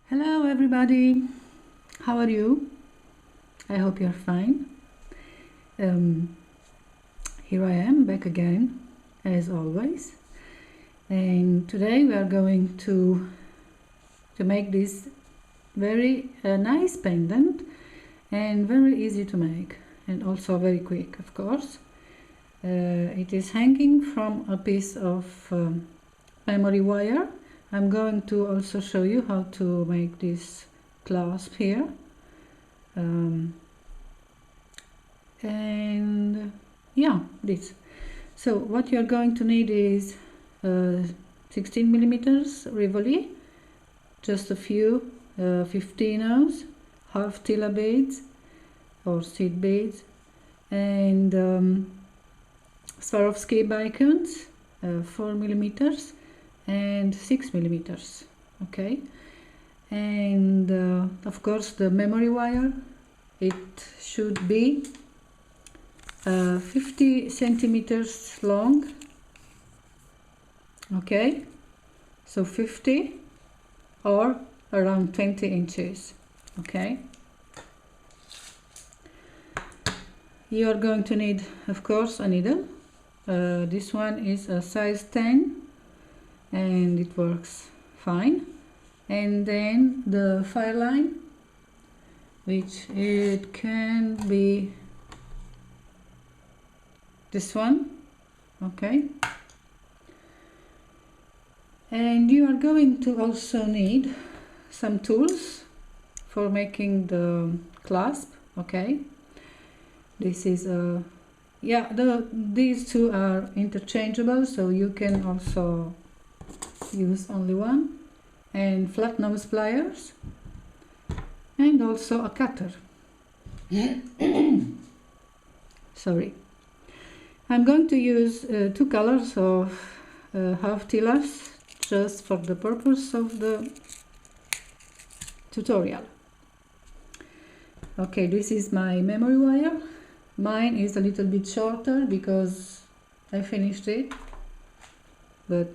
Hello everybody, how are you? I hope you're fine. Here I am back again as always, and today we are going to make this very nice pendant, and very easy to make and also very quick, of course. It is hanging from a piece of memory wire. I'm going to also show you how to make this clasp here, and yeah, this. So what you're going to need is 16 millimeters rivoli, just a few 15 half Tila beads or seed beads, and Swarovski bicones, 4 millimeters and 6 millimeters. Okay, and of course the memory wire, it should be 50 centimeters long. Okay, so 50 or around 20 inches. Okay, you are going to need, of course, a needle. This one is a size 10 and it works fine, and then the Fireline, which it can be this one. Okay, and you are going to also need some tools for making the clasp. Okay, this is a these two are interchangeable, so you can also use only one, and flat nose pliers, and also a cutter. Sorry, I'm going to use two colors of half Tilas just for the purpose of the tutorial. Okay, this is my memory wire. Mine is a little bit shorter because I finished it, but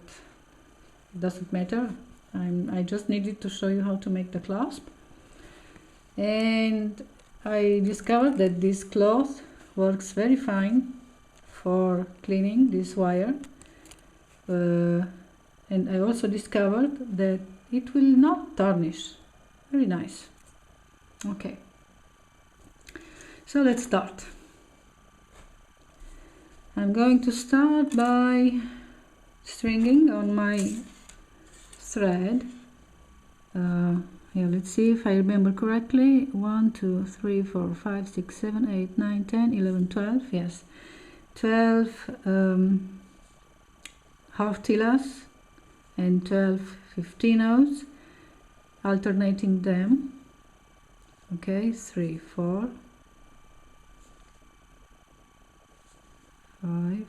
it doesn't matter. I just needed to show you how to make the clasp, and I discovered that this cloth works very fine for cleaning this wire, and I also discovered that it will not tarnish. Very nice. Okay, so let's start. I'm going to start by stringing on my thread. Yeah, let's see if I remember correctly. 1 2 3 4 5 6 7 8 9 10 11 12. Yes, 12 half Tilas and 12 15-ohs, alternating them. Okay, 3 4 5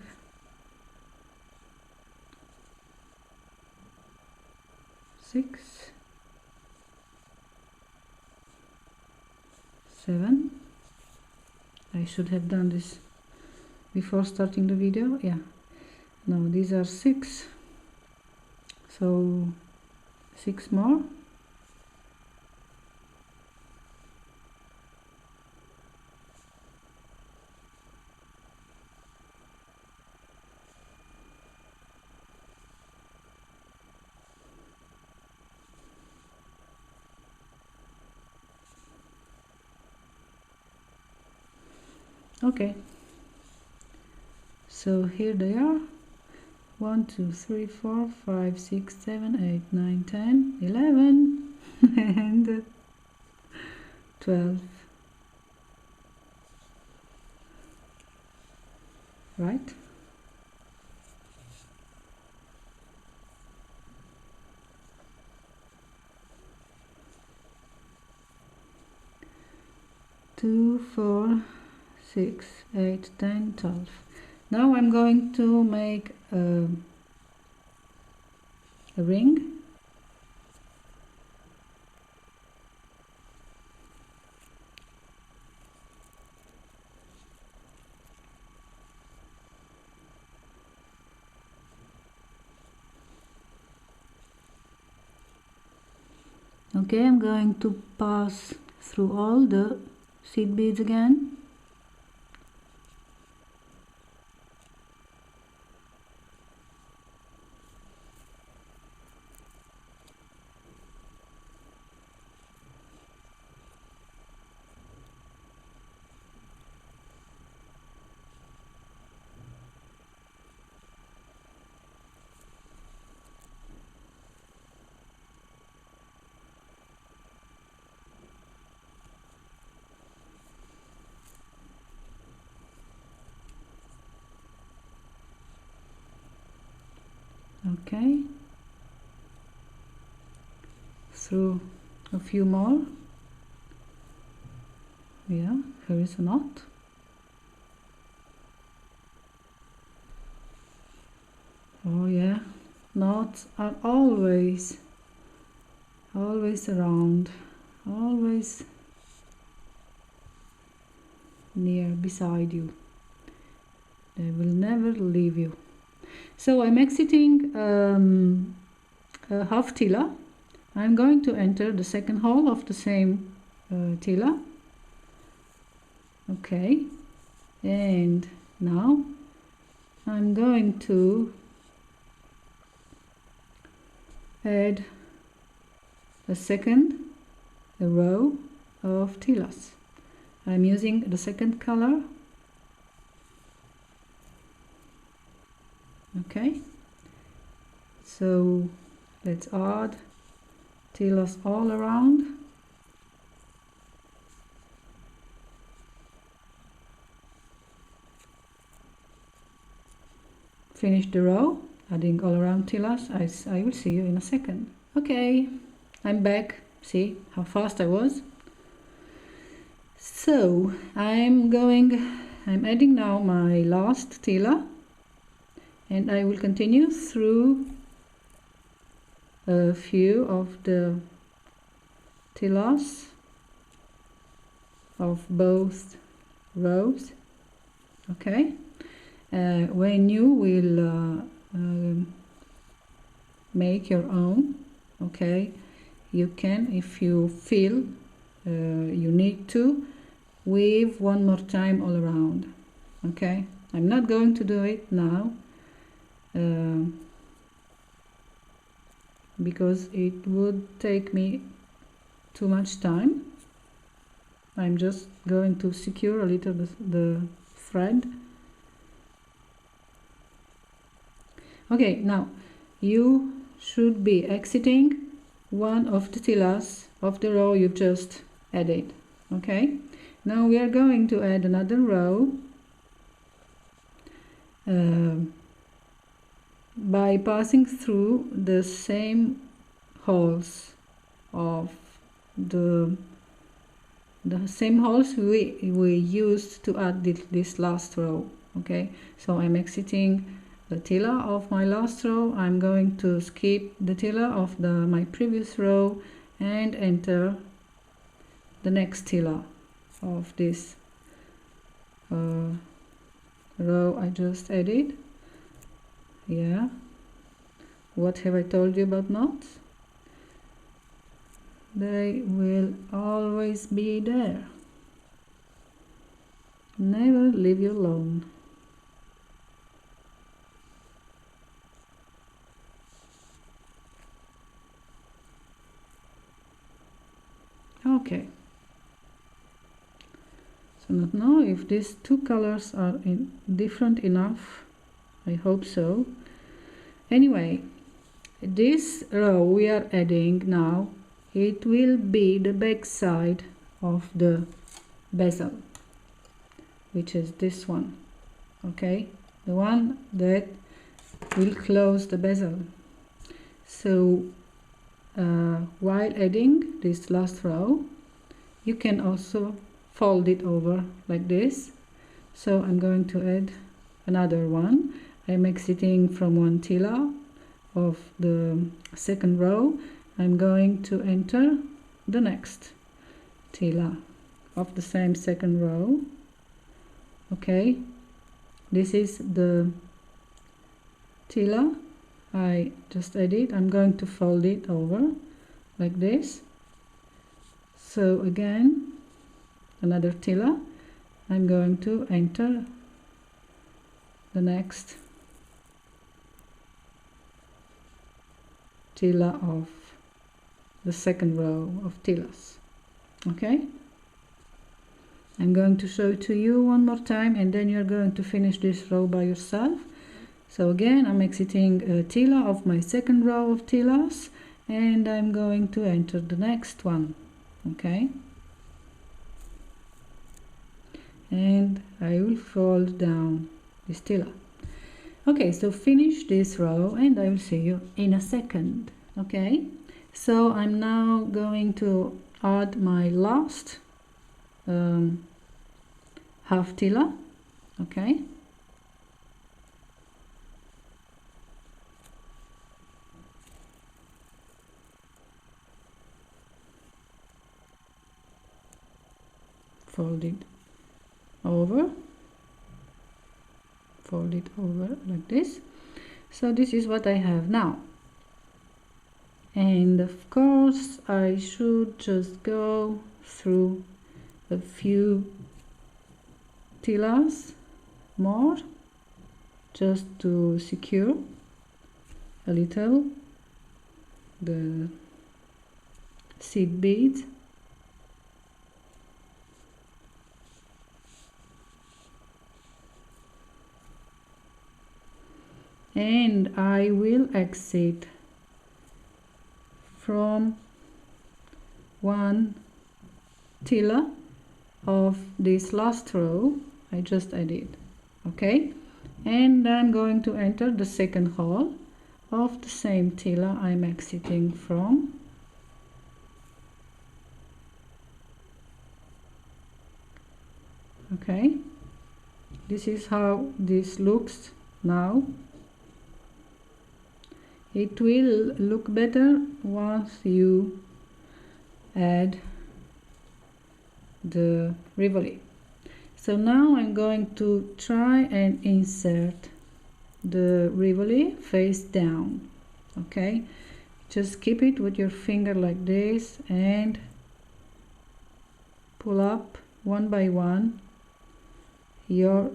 6 7. I should have done this before starting the video. Yeah, no, these are 6, so 6 more. Okay, so here they are: 1 2 3 4 5 6 7 8 9 10 11 and 12. Right, two, 4, 6, 8, 10, 12. Now I'm going to make a ring. Okay, I'm going to pass through all the seed beads again. Okay, through a few more. Yeah, here is a knot. Oh yeah, knots are always around, always near beside you. They will never leave you. So I'm exiting half Tila. I'm going to enter the second hole of the same Tila. Okay, and now I'm going to add a row of Tilas. I'm using the second color. Okay, so let's add Tilas all around. Finish the row, adding all around Tilas. I will see you in a second. Okay, I'm back. See how fast I was? So I'm adding now my last Tila, and I will continue through a few of the Tilas of both rows. Okay, when you will make your own, okay, you can, if you feel you need to, weave one more time all around. Okay, I'm not going to do it now because it would take me too much time. I'm just going to secure a little the thread. Okay, now you should be exiting one of the Tilas of the row you just added. Okay, now we are going to add another row by passing through the same holes of the same holes we used to add this last row. Okay, so I'm exiting the Tila of my last row. I'm going to skip the Tila of my previous row and enter the next Tila of this row I just added. Yeah, what have I told you about knots? They will always be there, never leave you alone. Okay, so not know if these two colors are different enough. I hope so. Anyway, this row we are adding now, it will be the back side of the bezel, which is this one. Okay, the one that will close the bezel. So while adding this last row, you can also fold it over like this. So I'm going to add another one. I'm exiting from one Tila of the second row. I'm going to enter the next Tila of the same second row. Okay, this is the Tila I just added. I'm going to fold it over like this. So again, another Tila. I'm going to enter the next Tila of the second row of Tilas. Okay, I'm going to show it to you one more time, and then you're going to finish this row by yourself. So again, I'm exiting a Tila of my second row of Tilas, and I'm going to enter the next one. Okay, and I will fold down this Tila. Okay, so finish this row and I will see you in a second. Okay, so I'm now going to add my last half Tila. Okay, fold it over like this. So this is what I have now, and of course I should just go through a few Tilas more just to secure a little the seed beads. And I will exit from one Tila of this last row I just added. Okay, and I'm going to enter the second hole of the same Tila I'm exiting from. Okay, this is how this looks now. It will look better once you add the rivoli. So now I'm going to try and insert the rivoli face down. Okay, just keep it with your finger like this and pull up one by one your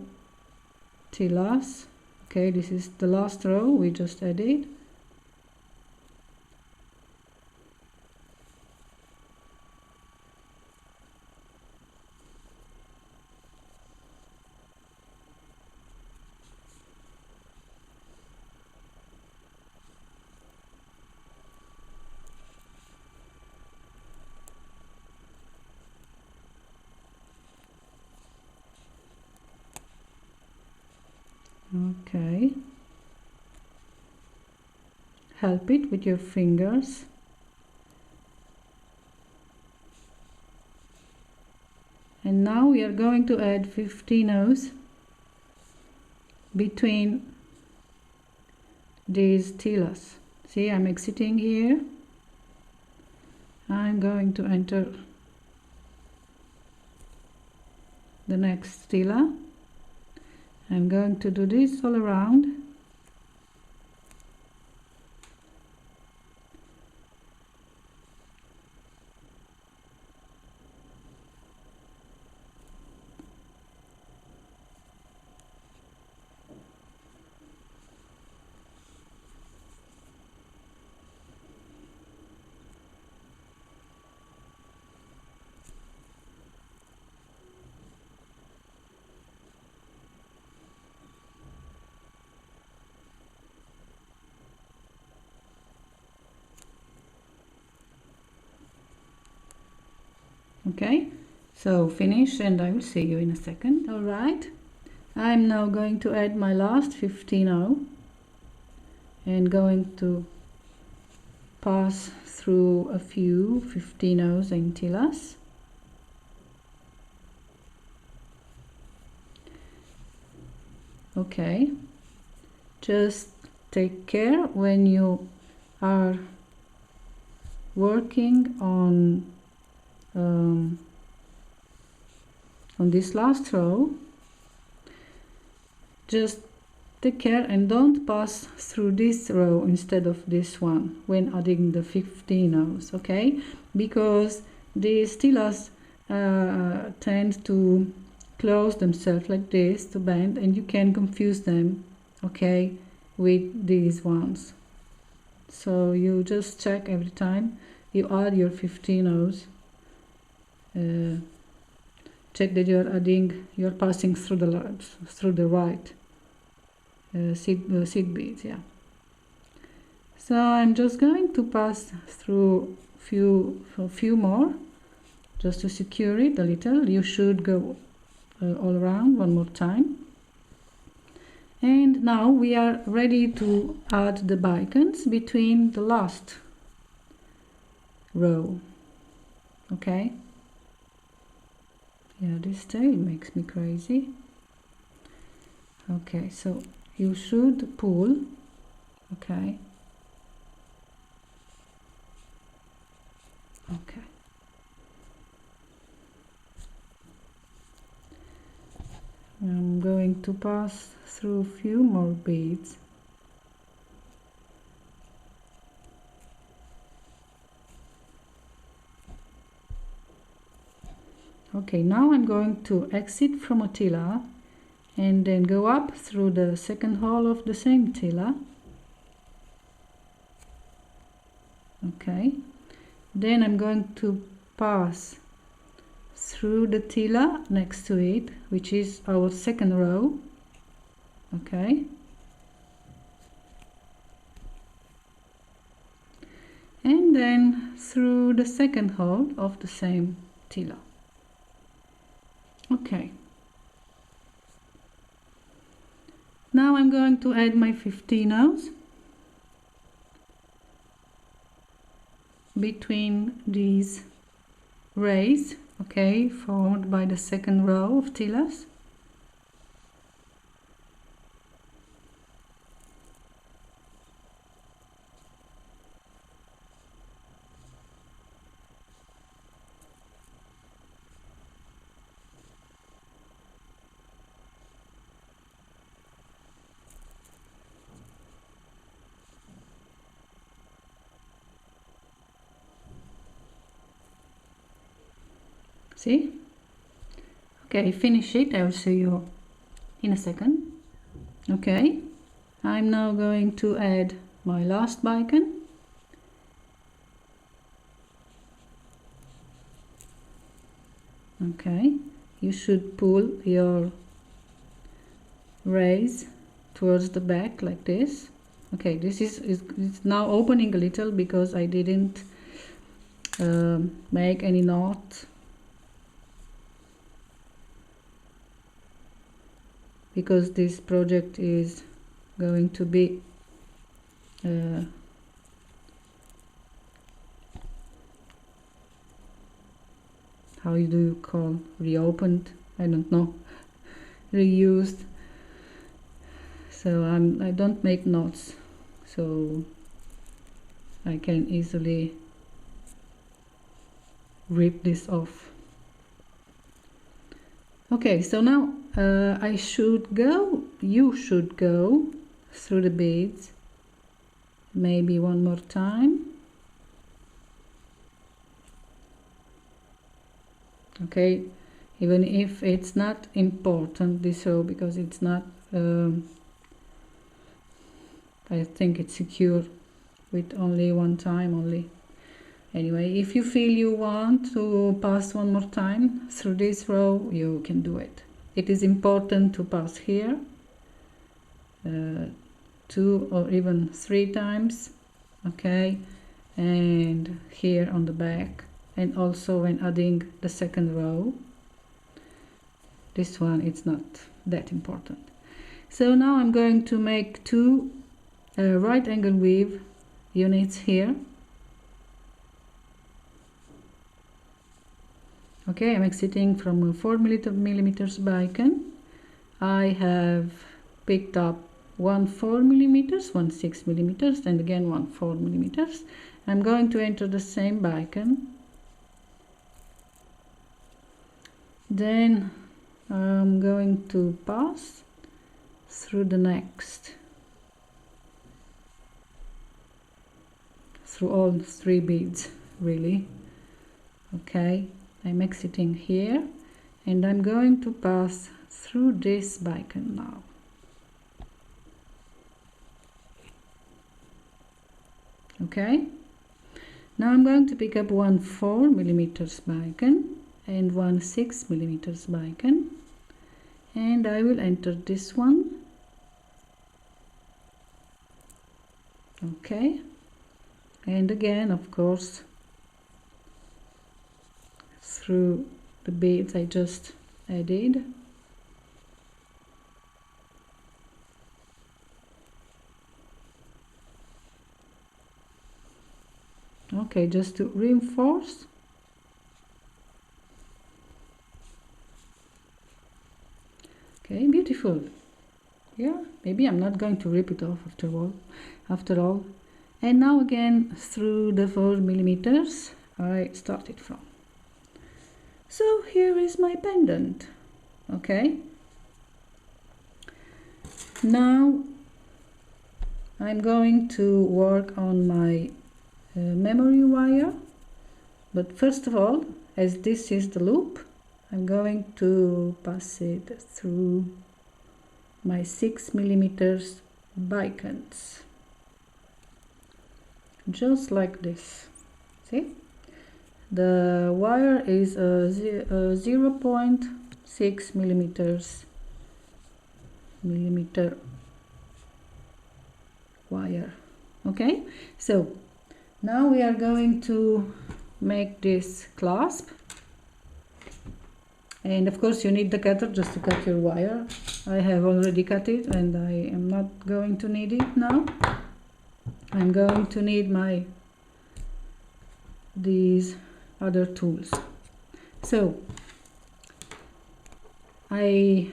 Tilas. Okay, this is the last row we just added. Okay, help it with your fingers. And now we are going to add 15 O's between these Tilas. See, I'm exiting here. I'm going to enter the next Tila. I'm going to do this all around. Okay, so finish and I will see you in a second. All right, I'm now going to add my last 15 O and going to pass through a few 15 O's in Tilas. Okay, just take care when you are working on this last row. Just take care and don't pass through this row instead of this one when adding the 15 O's, okay? Because these tilas tend to close themselves like this to bend, and you can confuse them, okay, with these ones. So you just check every time you add your 15 O's. Check that you're passing through the right seed beads, yeah. So I'm just going to pass through a few more, just to secure it a little. You should go all around one more time. And now we are ready to add the bicones between the last row, okay? Yeah, this tail makes me crazy. Okay, so you should pull, okay? Okay. I'm going to pass through a few more beads. Okay, now I'm going to exit from a tila and then go up through the second hole of the same tila. Okay, then I'm going to pass through the tila next to it, which is our second row, okay, and then through the second hole of the same tila. Okay, now I'm going to add my 15 O's between these rays, okay, formed by the second row of tilas. See? Okay, finish it. I will see you in a second. Okay, I'm now going to add my last bicone. Okay, you should pull your rays towards the back like this. Okay, this is it's now opening a little because I didn't make any knot. Because this project is going to be how do you call reopened? I don't know, reused. So I don't make knots, so I can easily rip this off. Okay, so now you should go through the beads maybe one more time. Okay, even if it's not important this row, because it's not I think it's secure with only one time only. Anyway, if you feel you want to pass one more time through this row, you can do it. It is important to pass here 2 or even 3 times, okay, and here on the back, and also when adding the second row. This one, it's not that important. So now I'm going to make 2 right angle weave units here. Okay, I'm exiting from a 4 millimeters bicone. I have picked up one 4 millimeters, one 6 millimeters, and again one 4 millimeters. I'm going to enter the same bicone. Then I'm going to pass through the next, through all 3 beads, really. Okay, I'm exiting here and I'm going to pass through this bicone now. Okay, now I'm going to pick up one 4mm bicone and one 6mm bicone, and I will enter this one. Okay, and again, of course, through the beads I just added. Okay, just to reinforce. Okay, beautiful. Yeah, maybe I'm not going to rip it off after all. And now again through the 4mm I started from. So here is my pendant. Okay, now I'm going to work on my memory wire, but first of all, as this is the loop, I'm going to pass it through my 6mm bicones, just like this. See, the wire is a 0.6 millimeter wire. Okay, so now we are going to make this clasp, and of course you need the cutter just to cut your wire. I have already cut it and I am not going to need it now. I'm going to need these other tools. So I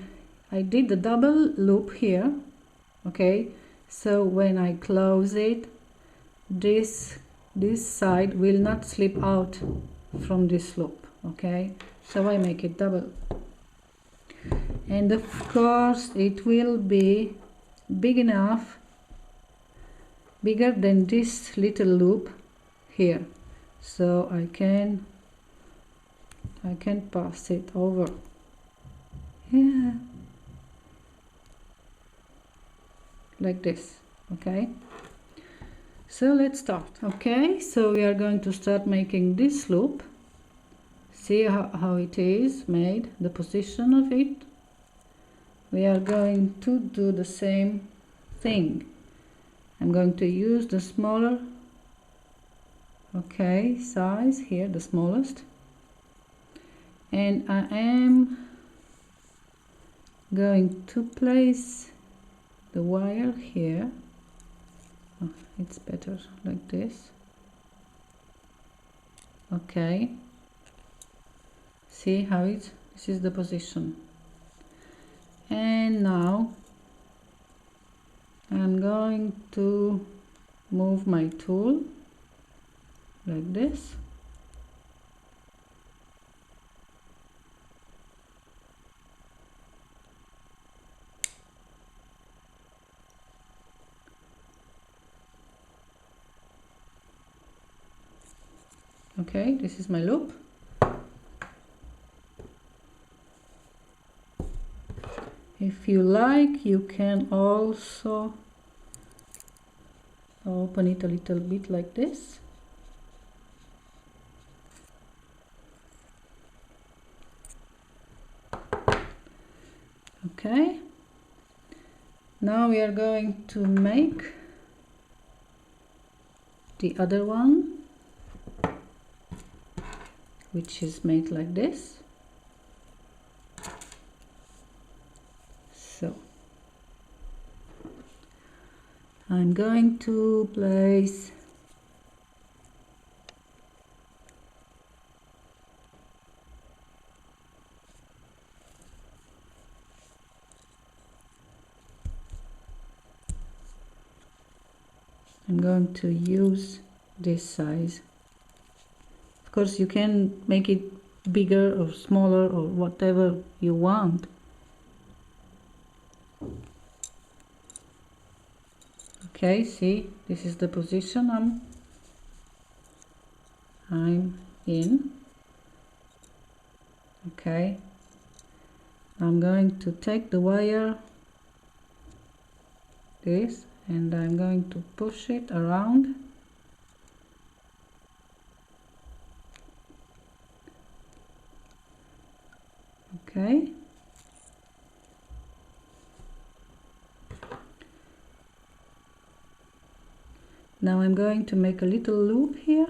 did the double loop here. Okay, so when I close it, this side will not slip out from this loop. Okay, so I make it double, and of course it will be big enough, bigger than this little loop here, so I can pass it over. Yeah, like this. Okay, so let's start. Okay, so we are going to start making this loop. See how it is made, the position of it. We are going to do the same thing. I'm going to use the smaller, okay, size here, the smallest, and I am going to place the wire here. Oh, it's better like this. Okay, see how this is the position. And now I'm going to move my tool like this. Okay, this is my loop. If you like, you can also open it a little bit like this. Okay, now we are going to make the other one, which is made like this. So I'm going to place I'm going to use this size. Of course you can make it bigger or smaller or whatever you want. Okay, see, this is the position I'm in. Okay, I'm going to take the wire, this, and I'm going to push it around. Okay, now I'm going to make a little loop here.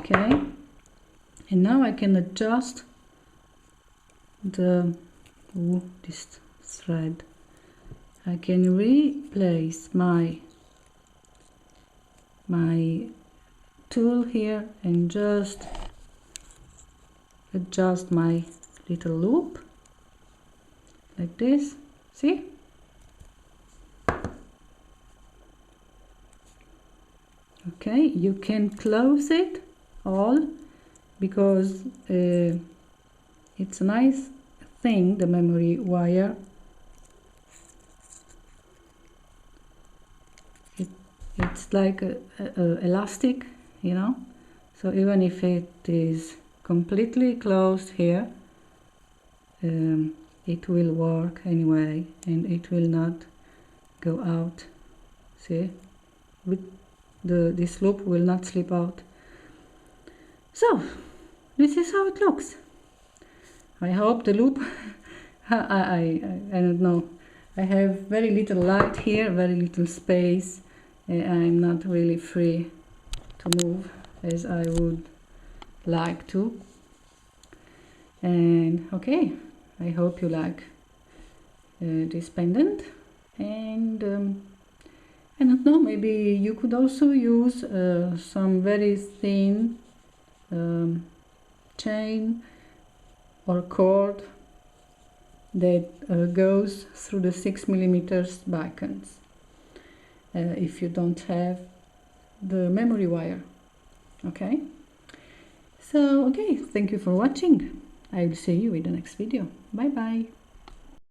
Okay, and now I can adjust this thread. I can replace my tool here and just adjust my little loop like this. See? Okay, you can close it all because it's a nice thing, the memory wire. It's like a elastic, you know, so even if it is completely closed here, it will work anyway and it will not go out. See, with this loop will not slip out. So this is how it looks. I hope the loop I don't know, I have very little light here, very little space. I'm not really free to move as I would like to. And okay, I hope you like this pendant. And I don't know, maybe you could also use some very thin chain or cord that goes through the 6mm bicones if you don't have the memory wire. Okay, so okay, thank you for watching. I will see you in the next video. Bye bye.